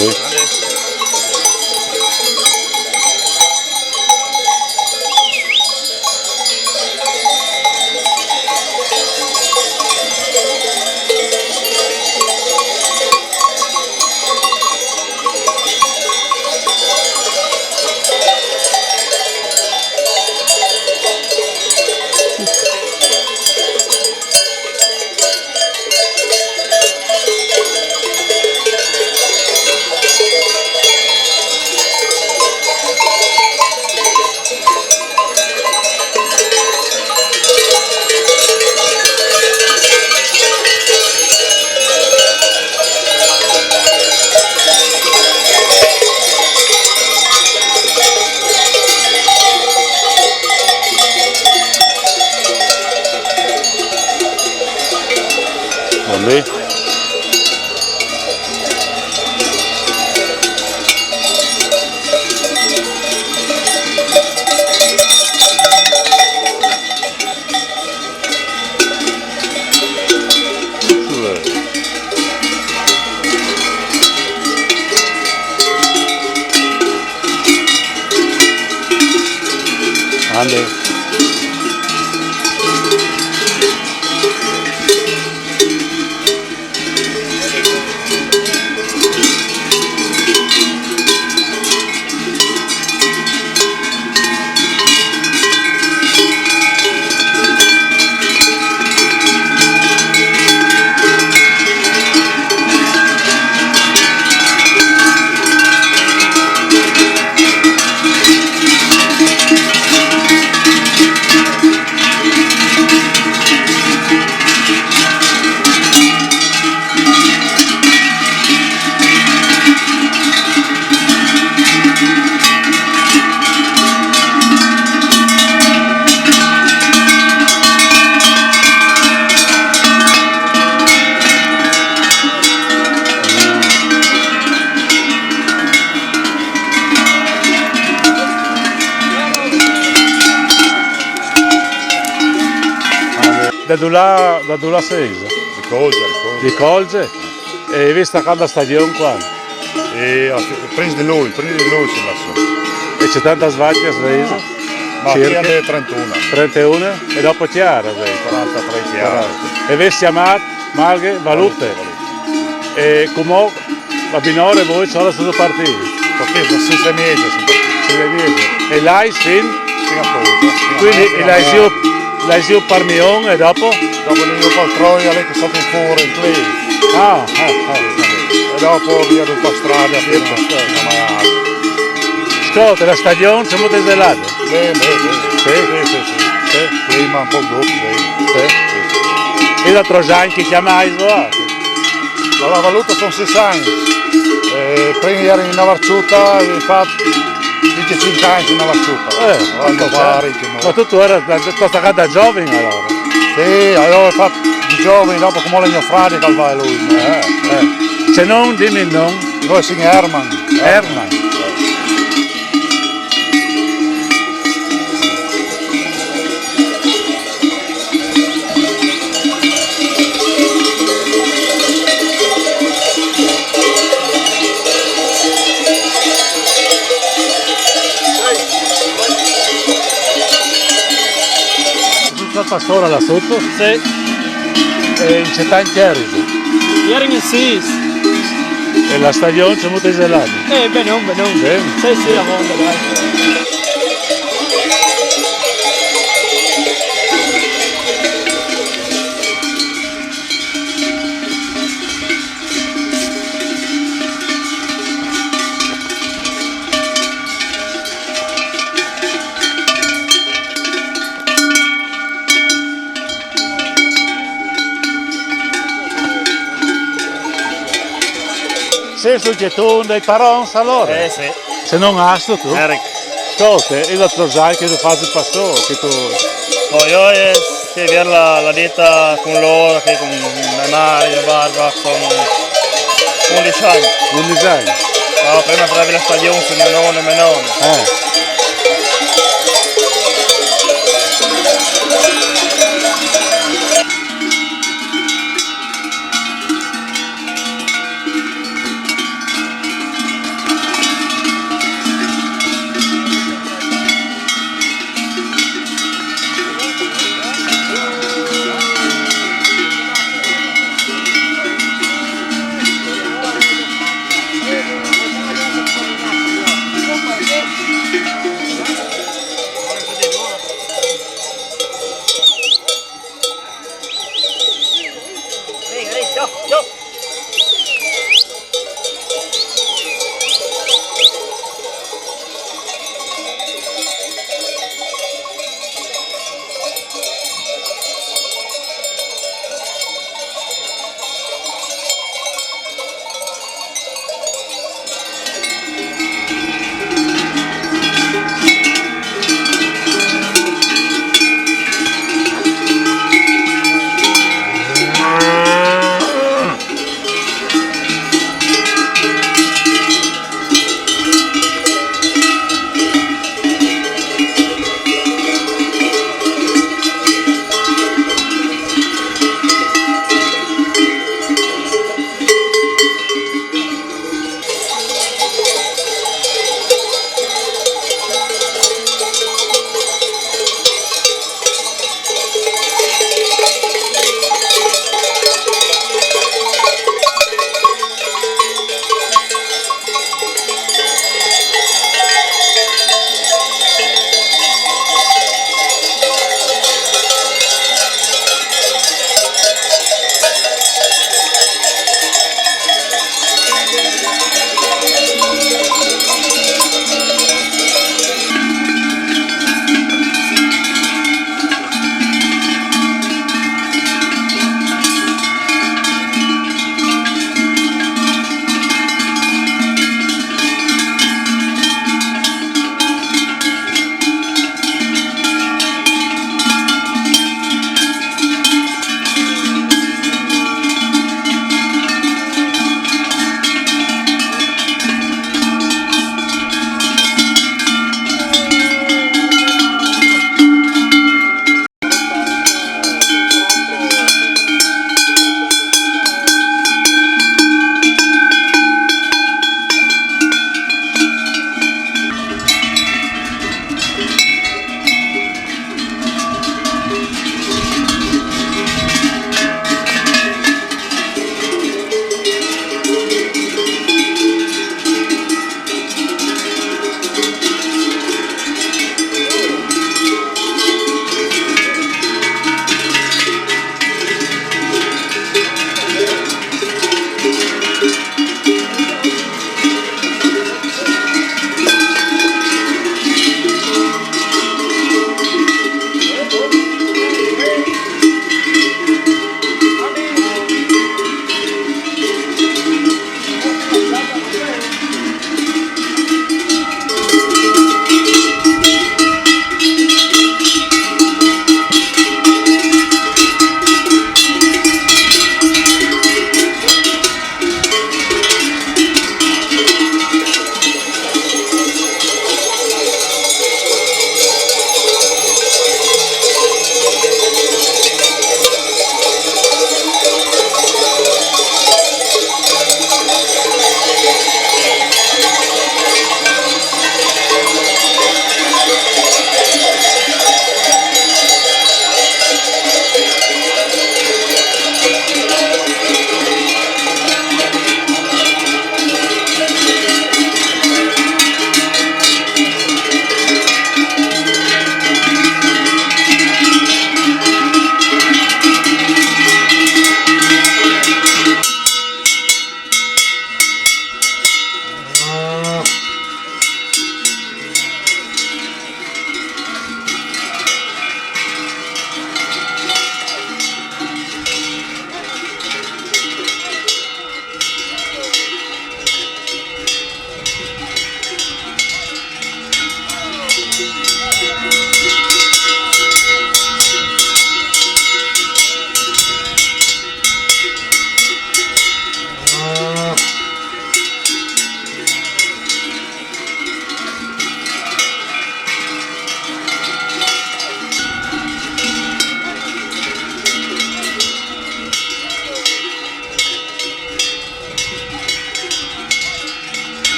Ande. Ande. Ande. Da dove sei? Di Colge. Di Colge? E hai visto quando stagione qua? E prendi di lui c'è lassù. E c'è tanta svaglia sveglia? Ma qui è 31. 31? E dopo chiara? 43 chiara. E avessi chiamato Malghe Valute? E come la binore voi sono stati partiti? Partito 6 mesi sono partiti. E lei fin? Fino a Colge. Quindi l'hai giù Parmion e dopo? Dopo lì io poi Troia, lei che è stato in fuori in play. E dopo via tutta strada fino a Maiano. Ascolta, la stagione siamo desolati? Bene. Sì. Prima un po' dopo, sì. E l'altro giorno che chiamai La valuta sono 6 anni. Prima ero in Navarciuta e infatti 25 anni in Navarciuta. Ma tu eri stata da giovane allora? Sì, avevo fatto di giovane, dopo come il mio frate che va lui. Se non, dimmi il nome. Noi si chiama Herman. Il pastore là sotto? Sì. E c'è tanti eridi. Ieri in Sis. E la stagione siamo desolati. Bene. Sì, la vonda, dai. Sei che tu dei parents allora? Sì. Se non hai tu? Eric. Ascolta, e l'altro giorno che tu fai il pastore, che tu... No, io sì, avere la vita con loro, che con mia madre, mia barba, con 11 anni. 11 anni? No, prima facevi la stagione con mio nonno e mia nonna.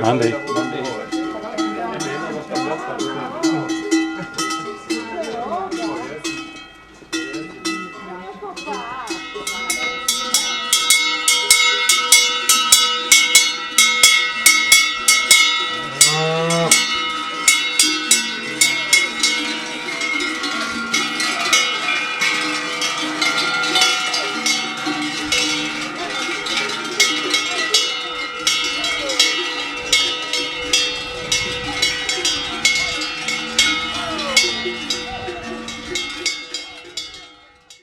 Mandi.